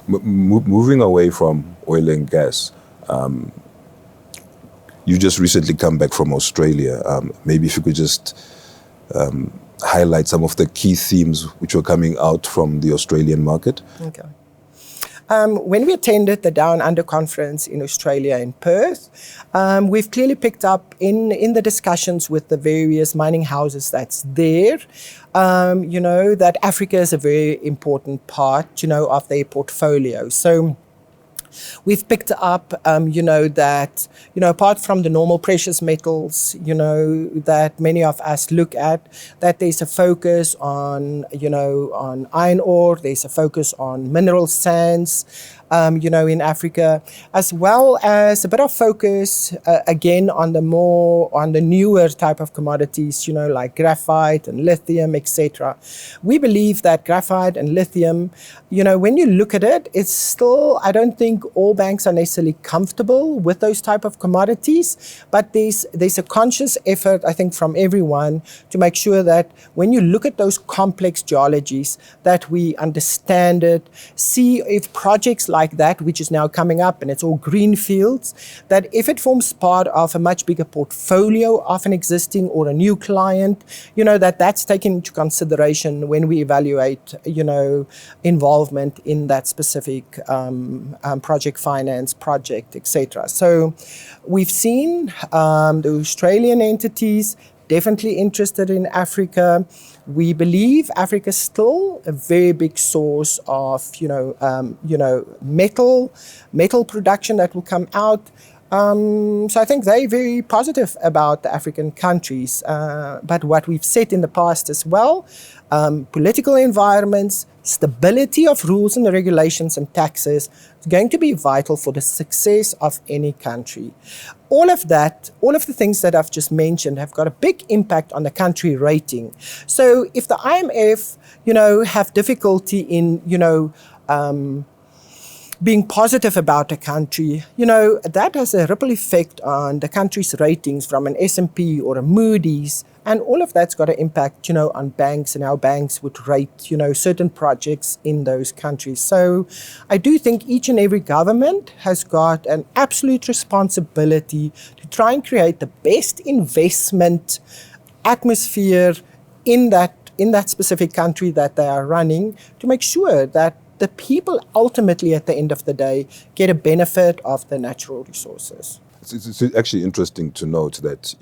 Moving away from oil and gas, you just recently come back from Australia. Maybe if you could just highlight some of the key themes which were coming out from the Australian market. Okay. When we attended the Down Under conference in Australia in Perth, we've clearly picked up in the discussions with the various mining houses that's there, that Africa is a very important part, of their portfolio. So we've picked up, that, apart from the normal precious metals, that many of us look at, that there's a focus on, on iron ore, there's a focus on mineral sands, in Africa, as well as a bit of focus, again, on the newer type of commodities, like graphite and lithium, etc. We believe that graphite and lithium, when you look at it, it's still, I don't think all banks are necessarily comfortable with those type of commodities, but there's a conscious effort, I think, from everyone to make sure that when you look at those complex geologies, that we understand it, see if projects like that, which is now coming up, and it's all green fields, that if it forms part of a much bigger portfolio of an existing or a new client, that's taken into consideration when we evaluate, involvement in that specific project finance project, etc. So we've seen the Australian entities definitely interested in Africa. We believe Africa is still a very big source of, metal production that will come out. So I think they're very positive about the African countries. But what we've said in the past as well, political environments, stability of rules and regulations and taxes is going to be vital for the success of any country. All of that, all of the things that I've just mentioned have got a big impact on the country rating. So if the IMF, have difficulty in, being positive about a country, that has a ripple effect on the country's ratings from an S&P or a Moody's, and all of that's got to impact, on banks and how banks would rate, certain projects in those countries. So I do think each and every government has got an absolute responsibility to try and create the best investment atmosphere in that specific country that they are running, to make sure that the people ultimately at the end of the day get a benefit of the natural resources. It's actually interesting to note that,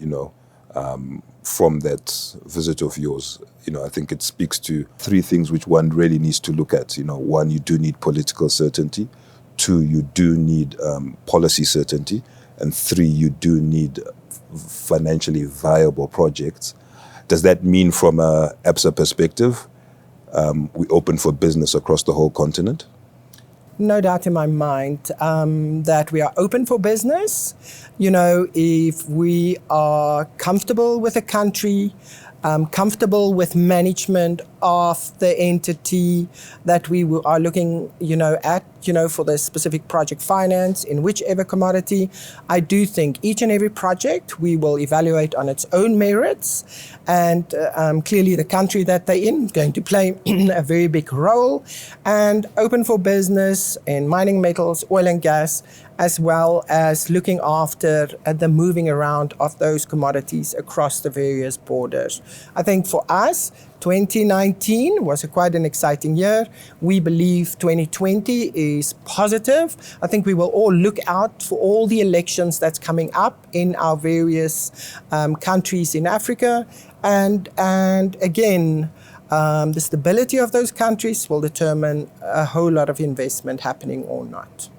from that visit of yours, I think it speaks to three things which one really needs to look at. One, you do need political certainty. Two, you do need policy certainty. And three, you do need financially viable projects. Does that mean from a Absa perspective, we open for business across the whole continent? No doubt in my mind that we are open for business. If we are comfortable with a country, comfortable with management of the entity that we are looking, at, for the specific project finance in whichever commodity, I do think each and every project we will evaluate on its own merits, and clearly the country that they're in is going to play a very big role, and open for business in mining metals, oil and gas, as well as looking after the moving around of those commodities across the various borders. I think for us, 2019 was quite an exciting year. We believe 2020 is positive. I think we will all look out for all the elections that's coming up in our various countries in Africa. And again, the stability of those countries will determine a whole lot of investment happening or not.